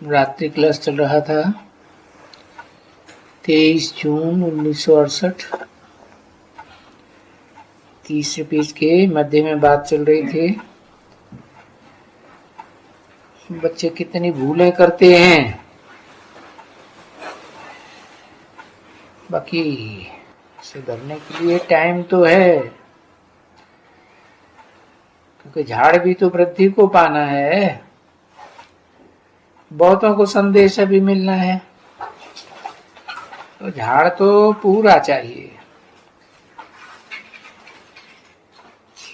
रात्रि क्लास चल रहा था 23 जून 1968। तीसरे पेज के मध्य में बात चल रही थी, बच्चे कितनी भूलें करते हैं। बाकी सुधरने के लिए टाइम तो है, क्योंकि झाड़ भी तो वृद्धि को पाना है, बहुतों को संदेश भी मिलना है, तो झाड़ तो पूरा चाहिए।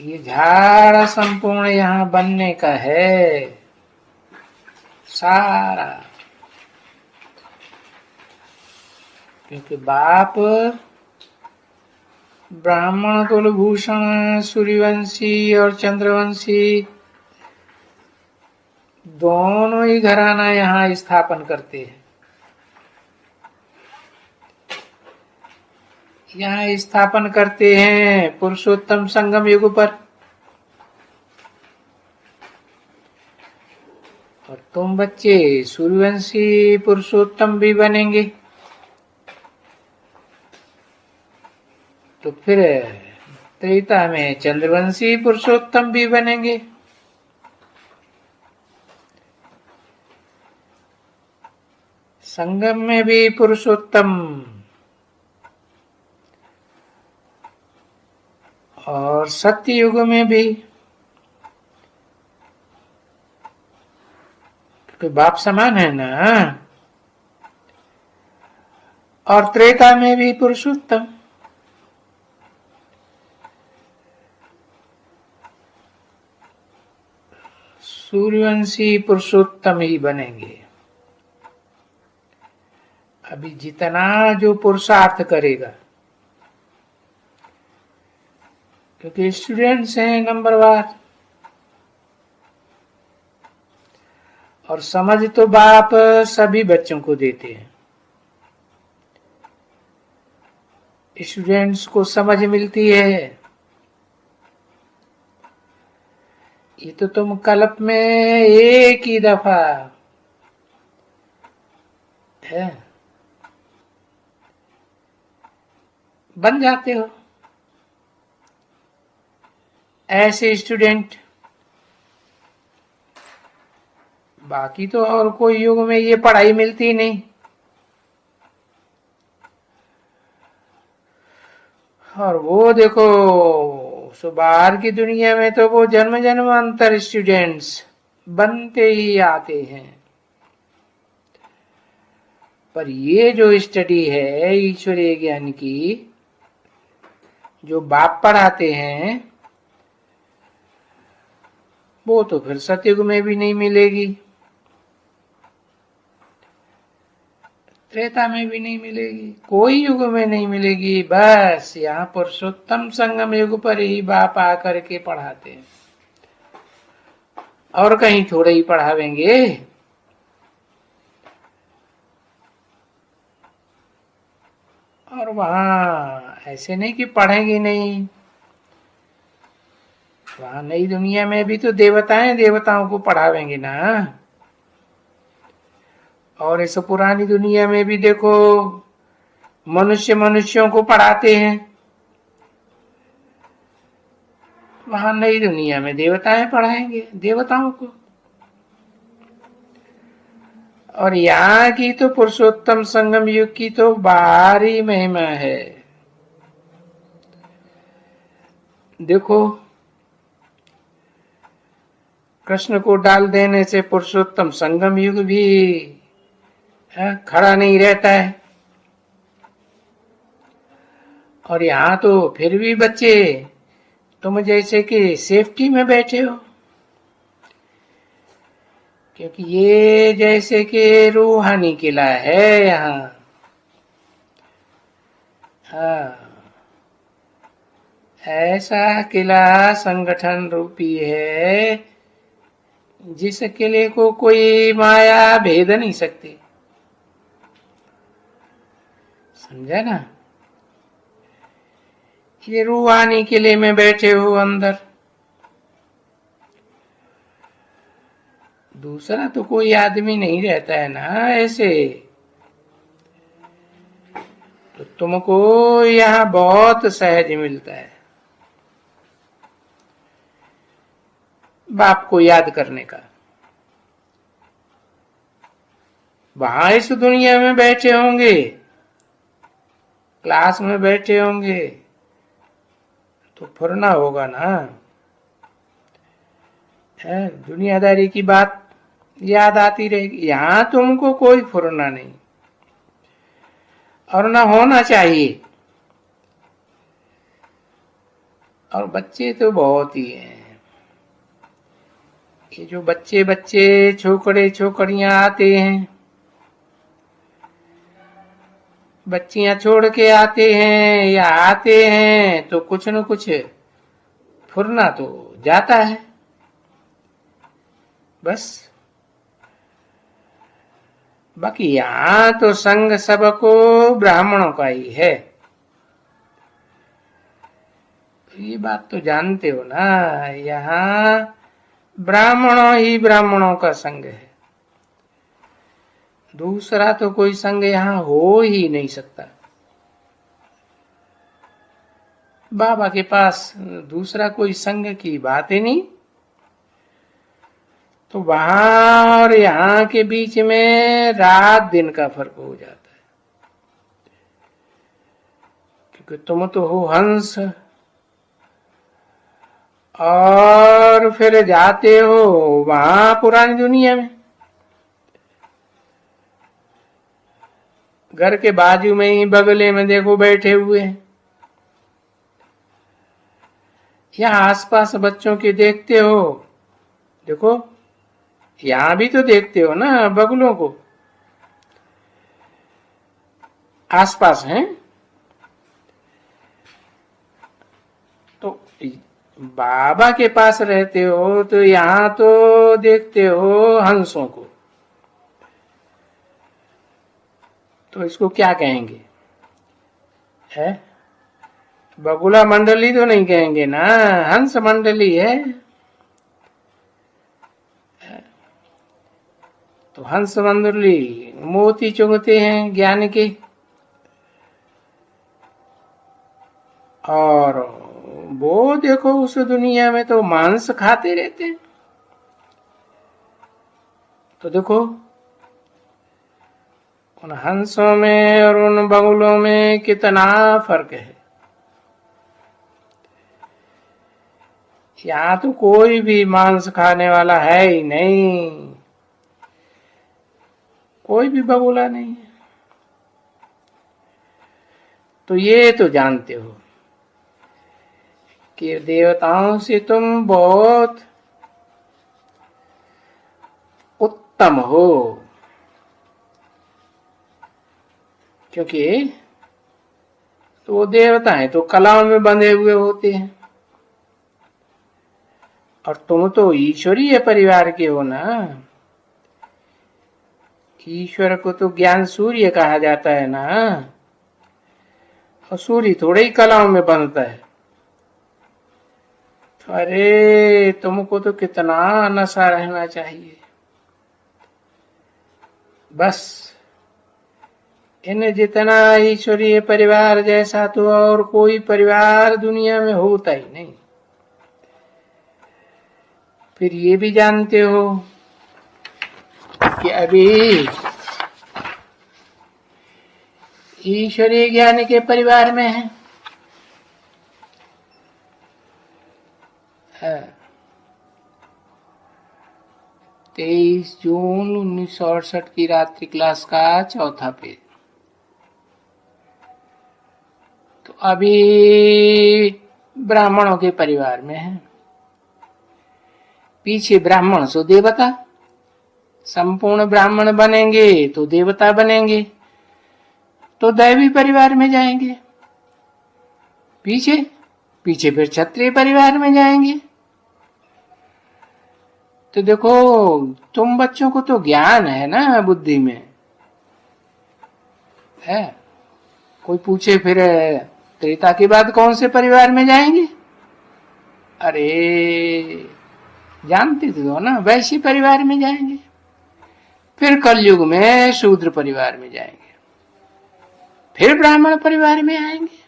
ये झाड़ संपूर्ण यहाँ बनने का है सारा, क्योंकि बाप ब्राह्मण कुलभूषण सूर्यवंशी और चंद्रवंशी दोनों ही घराना यहाँ स्थापन करते हैं। यहाँ स्थापन करते हैं पुरुषोत्तम संगम युग पर, और तुम बच्चे सूर्यवंशी पुरुषोत्तम भी बनेंगे, तो फिर त्रेता में चंद्रवंशी पुरुषोत्तम भी बनेंगे। संगम में भी पुरुषोत्तम और सत्य युग में भी, क्योंकि बाप समान है ना, और त्रेता में भी पुरुषोत्तम। सूर्यवंशी पुरुषोत्तम ही बनेंगे। अभी जितना जो पुरुषार्थ करेगा, क्योंकि स्टूडेंट्स हैं नंबरवार, और समझ तो बाप सभी बच्चों को देते हैं। स्टूडेंट्स को समझ मिलती है, ये तो तुम कल्प में एक ही दफा है बन जाते हो ऐसे स्टूडेंट। बाकी तो और कोई युग में ये पढ़ाई मिलती नहीं। और वो देखो, सो बाहर की दुनिया में तो वो जन्म जन्मांतर स्टूडेंट्स बनते ही आते हैं। पर ये जो स्टडी है ईश्वरीय ज्ञान की, जो बाप पढ़ाते हैं, वो तो फिर सतयुग में भी नहीं मिलेगी, त्रेता में भी नहीं मिलेगी, कोई युग में नहीं मिलेगी। बस यहाँ पुरुषोत्तम संगम युग पर ही बाप आकर के पढ़ाते हैं, और कहीं थोड़े ही पढ़ावेंगे। और वहां ऐसे नहीं कि पढ़ेंगे नहीं, वहां नई दुनिया में भी तो देवताएं देवताओं को पढ़ावेंगे ना। और इस पुरानी दुनिया में भी देखो, मनुष्य मनुष्यों को पढ़ाते हैं। वहां नई दुनिया में देवताएं पढ़ाएंगे देवताओं को। और यहाँ की तो पुरुषोत्तम संगम युग की तो भारी महिमा है। देखो, कृष्ण को डाल देने से पुरुषोत्तम संगम युग भी खड़ा नहीं रहता है। और यहाँ तो फिर भी बच्चे तुम जैसे कि सेफ्टी में बैठे हो, क्योंकि ये जैसे कि रूहानी किला है यहाँ। हाँ, ऐसा किला संगठन रूपी है जिस किले को कोई माया भेद नहीं सकती। समझा ना? ये रूहानी किले में बैठे हो अंदर, दूसरा तो कोई आदमी नहीं रहता है ना ऐसे। तो तुमको यहाँ बहुत सहज मिलता है बाप को याद करने का। वहां इस दुनिया में बैठे होंगे, क्लास में बैठे होंगे, तो फुरना होगा ना, है दुनियादारी की बात याद आती रहेगी। यहां तुमको कोई फुरना नहीं, और ना होना चाहिए। और बच्चे तो बहुत ही हैं। ये जो बच्चे बच्चे छोकरे छोकरियां आते हैं, बच्चियां छोड़ के आते हैं या आते हैं, तो कुछ न कुछ फुरना तो जाता है बस। बाकी यहां तो संग सबको ब्राह्मणों का ही है। तो ये बात तो जानते हो ना, यहाँ ब्राह्मणों ही ब्राह्मणों का संग है। दूसरा तो कोई संग यहाँ हो ही नहीं सकता। बाबा के पास दूसरा कोई संग की बात ही नहीं। तो वहां और यहाँ के बीच में रात दिन का फर्क हो जाता है, क्योंकि तुम तो हो हंस, और फिर जाते हो वहां पुरानी दुनिया में। घर के बाजू में ही बगले में देखो बैठे हुए हैं। यहाँ आसपास बच्चों के देखते हो, देखो यहां भी तो देखते हो ना बगलों को, आसपास हैं। तो बाबा के पास रहते हो तो यहाँ तो देखते हो हंसों को। तो इसको क्या कहेंगे, है बगुला मंडली तो नहीं कहेंगे ना, हंस मंडली है। तो हंस मंडली मोती चुगते हैं ज्ञान के, और वो देखो उस दुनिया में तो मांस खाते रहते हैं। तो देखो उन हंसों में और उन बगुलों में कितना फर्क है। यहाँ तो कोई भी मांस खाने वाला है ही नहीं, कोई भी बगुला नहीं है। तो ये तो जानते हो कि देवताओं से तुम बहुत उत्तम हो, क्योंकि तो वो देवता है तो कलाओं में बंधे हुए होते हैं, और तुम तो ईश्वरीय परिवार के हो ना। ईश्वर को तो ज्ञान सूर्य कहा जाता है ना, और सूर्य थोड़े ही कलाओं में बनता है। तो अरे तुमको तो कितना नशा रहना चाहिए। बस इन जितना ईश्वरीय परिवार जैसा तो और कोई परिवार दुनिया में होता ही नहीं। फिर ये भी जानते हो कि अभी ईश्वरीय ज्ञान के परिवार में है। 23 जून 1968 की रात्रि क्लास का चौथा पेज। तो अभी ब्राह्मणों के परिवार में है, पीछे ब्राह्मण सो देवता। संपूर्ण ब्राह्मण बनेंगे तो देवता बनेंगे, तो दैवी परिवार में जाएंगे। पीछे पीछे फिर क्षत्रिय परिवार में जाएंगे। तो देखो तुम बच्चों को तो ज्ञान है ना, बुद्धि में है। कोई पूछे फिर त्रेता के बाद कौन से परिवार में जाएंगे, अरे जानते तो ना, वैश्य परिवार में जाएंगे, फिर कलयुग में शूद्र परिवार में जाएंगे, फिर ब्राह्मण परिवार में आएंगे।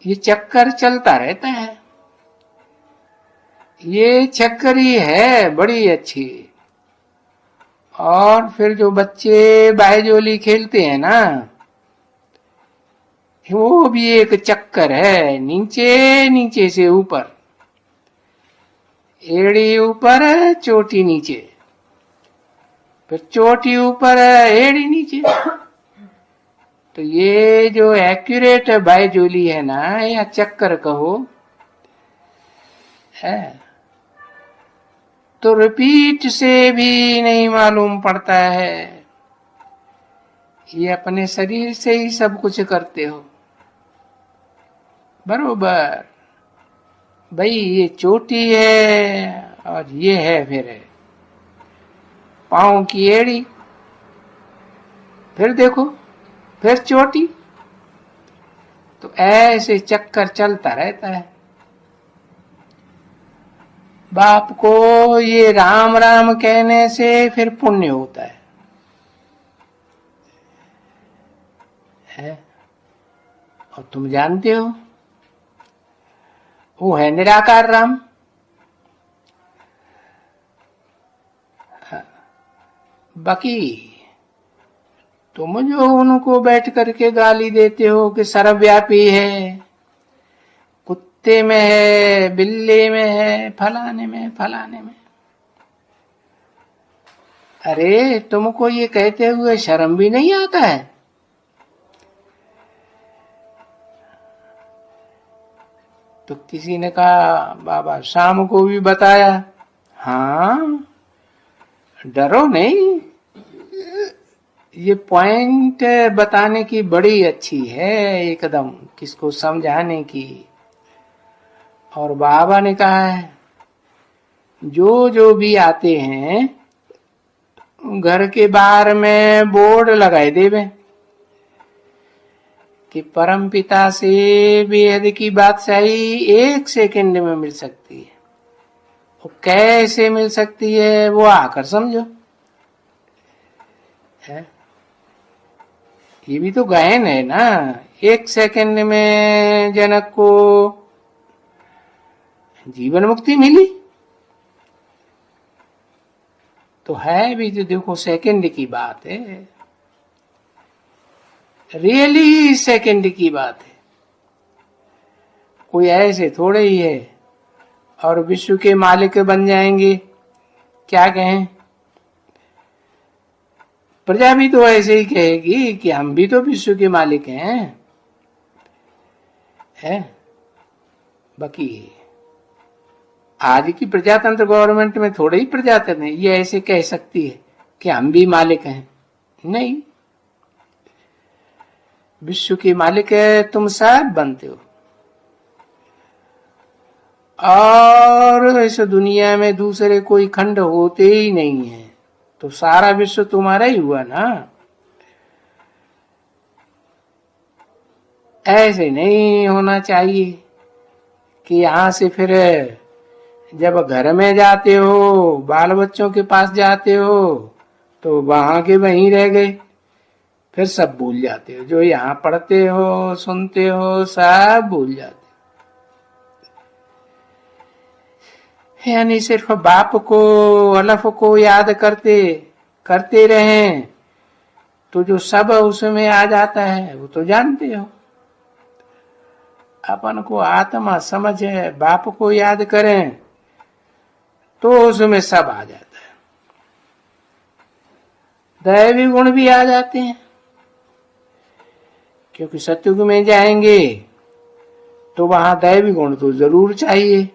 ये चक्कर चलता रहता है। ये चक्कर ही है बड़ी अच्छी। और फिर जो बच्चे बायजोली खेलते हैं ना, वो भी एक चक्कर है, नीचे नीचे से ऊपर, एड़ी ऊपर चोटी नीचे, फिर चोटी ऊपर एड़ी नीचे। तो ये जो एक्यूरेट बायजोली है ना, या चक्कर कहो, है तो रिपीट से भी नहीं मालूम पड़ता है। ये अपने शरीर से ही सब कुछ करते हो बरोबर। भाई ये चोटी है और ये है फिर पांव की एड़ी, फिर देखो फिर चोटी। तो ऐसे चक्कर चलता रहता है। बाप को ये राम राम कहने से फिर पुण्य होता है? और तुम जानते हो वो है निराकार राम। बाकी तुम जो उनको बैठ करके गाली देते हो कि सर्वव्यापी है, कुत्ते में है, बिल्ली में है, फलाने में फलाने में, अरे तुमको ये कहते हुए शर्म भी नहीं आता है? तो किसी ने कहा बाबा शाम को भी बताया, हाँ डरो नहीं, ये पॉइंट बताने की बड़ी अच्छी है, एकदम किसको समझाने की। और बाबा ने कहा है जो जो भी आते हैं घर के बाहर में बोर्ड लगाए देवे कि परम पिता से बेहद की बादशाही 1 सेकंड में मिल सकती है। वो कैसे मिल सकती है वो आकर समझो है। ये भी तो गायन है ना। 1 सेकंड में जनक को जीवन मुक्ति मिली, तो है भी तो देखो सेकंड की बात है, रियली सेकंड की बात है। कोई ऐसे थोड़े ही है और विश्व के मालिक बन जाएंगे। क्या कहें, प्रजा भी तो ऐसे ही कहेगी कि हम भी तो विश्व के मालिक हैं, है? बाकी आज की प्रजातंत्र गवर्नमेंट में थोड़े ही प्रजातंत्र है ये ऐसे कह सकती है कि हम भी मालिक हैं। नहीं, विश्व के मालिक है तुम सब बनते हो। और इस दुनिया में दूसरे कोई खंड होते ही नहीं है, तो सारा विश्व तुम्हारा ही हुआ ना। ऐसे नहीं होना चाहिए कि यहां से फिर जब घर में जाते हो, बाल बच्चों के पास जाते हो, तो वहां के वहीं रह गए, फिर सब भूल जाते हो। जो यहाँ पढ़ते हो सुनते हो सब भूल जाते हो। यानी सिर्फ बाप को अलफ को याद करते करते रहें तो जो सब उसमें आ जाता है वो तो जानते हो। अपन को आत्मा समझ है, बाप को याद करें तो उसमें सब आ जाता है। दैवी गुण भी आ जाते हैं, क्योंकि सतयुग में जाएंगे तो वहां दैवी गुण तो जरूर चाहिए।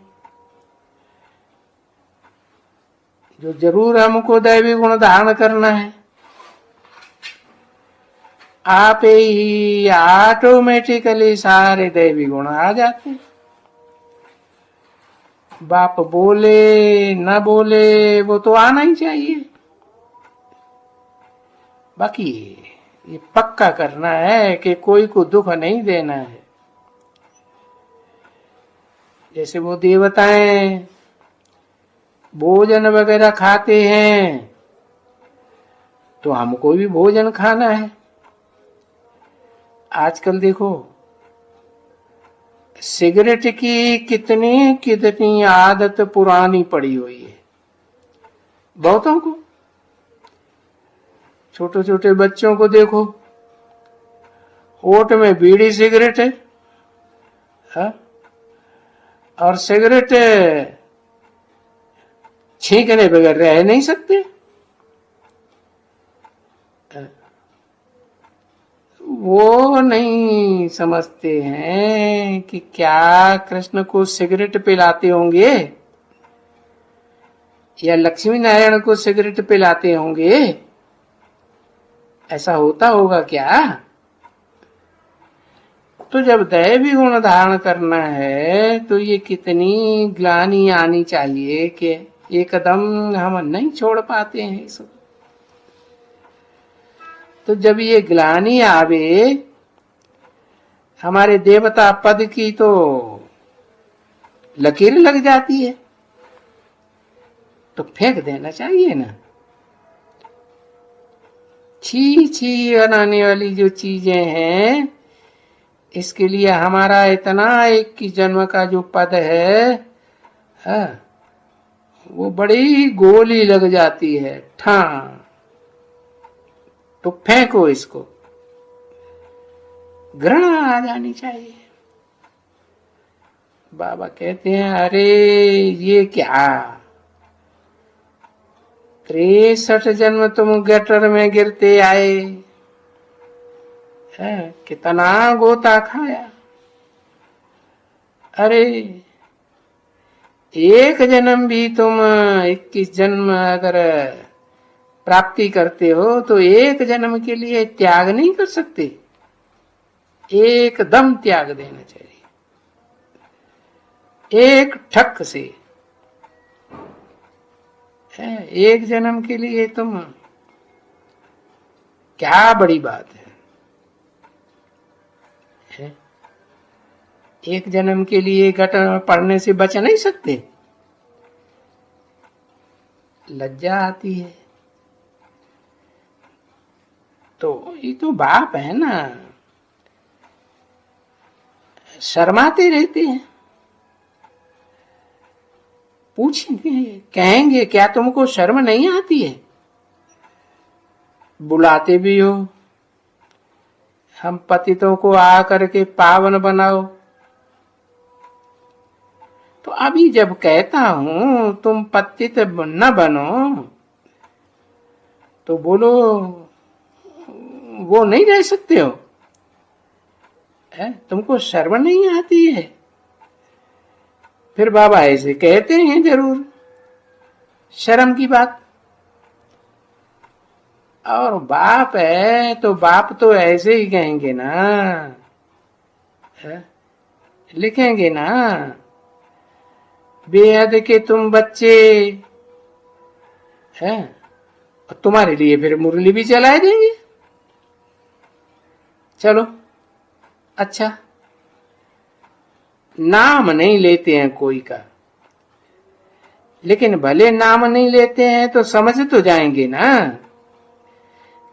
जो जरूर हमको दैवी गुण धारण करना है, आप ही ऑटोमेटिकली सारे दैवी गुण आ जाते। बाप बोले न बोले वो तो आना ही चाहिए। बाकी ये पक्का करना है कि कोई को दुख नहीं देना है। जैसे वो देवताएं भोजन वगैरह खाते हैं तो हमको भी भोजन खाना है। आजकल देखो सिगरेट की कितनी कितनी आदत पुरानी पड़ी हुई है बहुतों को। छोटे छोटे बच्चों को देखो, होठ में बीड़ी सिगरेट है, हा? और सिगरेट छींकने बगैर रह नहीं सकते। वो नहीं समझते हैं कि क्या कृष्ण को सिगरेट पिलाते होंगे या लक्ष्मी नारायण को सिगरेट पिलाते होंगे। ऐसा होता होगा क्या? तो जब दैवी गुण धारण करना है तो ये कितनी ग्लानि आनी चाहिए कि एकदम हम नहीं छोड़ पाते हैं इसको। तो जब ये ग्लानि आवे हमारे देवता पद की तो लकीर लग जाती है तो फेंक देना चाहिए ना। छी छी बनाने वाली जो चीजें हैं इसके लिए हमारा इतना 21 जन्म का जो पद है वो बड़ी गोली लग जाती है ठा। तो फेंको इसको, घृणा आ जानी चाहिए। बाबा कहते हैं अरे ये क्या 63 जन्म तुम गटर में गिरते आए, कितना गोता खाया। अरे एक जन्म भी तुम 21 जन्म अगर प्राप्ति करते हो तो एक जन्म के लिए त्याग नहीं कर सकते, एकदम त्याग देना चाहिए एक ठक से। एक जन्म के लिए तुम क्या बड़ी बात है। एक जन्म के लिए घटना पढ़ने से बच नहीं सकते, लज्जा आती है। तो ये तो बाप है ना, शर्माते रहते हैं। पूछेंगे कहेंगे क्या तुमको शर्म नहीं आती है? बुलाते भी हो हम पतितों को आकर के पावन बनाओ। तो अभी जब कहता हूं तुम पतित न बनो तो बोलो वो नहीं रह सकते हो, तुमको शर्म नहीं आती है? फिर बाबा ऐसे कहते हैं जरूर शर्म की बात। और बाप है तो बाप तो ऐसे ही कहेंगे ना, लिखेंगे ना बेहद के तुम बच्चे हैं, तुम्हारे लिए फिर मुरली भी चलाए देंगे। चलो अच्छा, नाम नहीं लेते हैं कोई का, लेकिन भले नाम नहीं लेते हैं तो समझ तो जाएंगे ना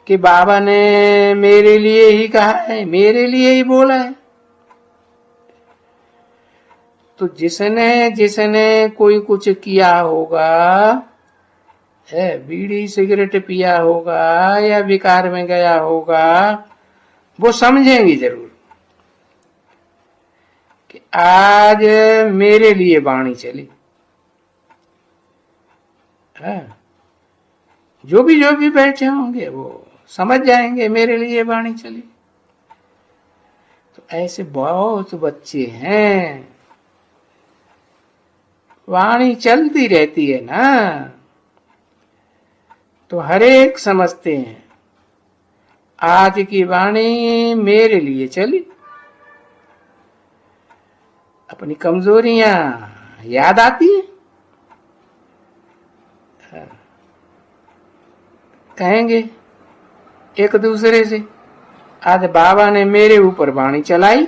कि बाबा ने मेरे लिए ही कहा है, मेरे लिए ही बोला है। तो जिसने जिसने कोई कुछ किया होगा, बीड़ी सिगरेट पिया होगा या विकार में गया होगा, वो समझेंगे जरूर कि आज मेरे लिए वाणी चली। जो भी बैठे होंगे वो समझ जाएंगे मेरे लिए वाणी चली। तो ऐसे बहुत बच्चे हैं, वाणी चलती रहती है ना तो हर एक समझते हैं आज की वाणी मेरे लिए चली। अपनी कमजोरियां याद आती है, कहेंगे एक दूसरे से आज बाबा ने मेरे ऊपर वाणी चलाई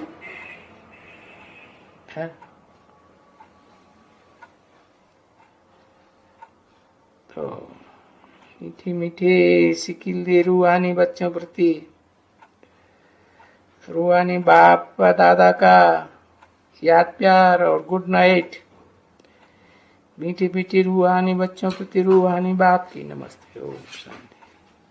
है। मीठे मीठे सिकिल रूहानी बच्चों प्रति, रूहानी बाप व दादा का याद प्यार और गुड नाइट। मीठी मीठी रूहानी बच्चों प्रति रूहानी बाप की नमस्ते। ओम शांति।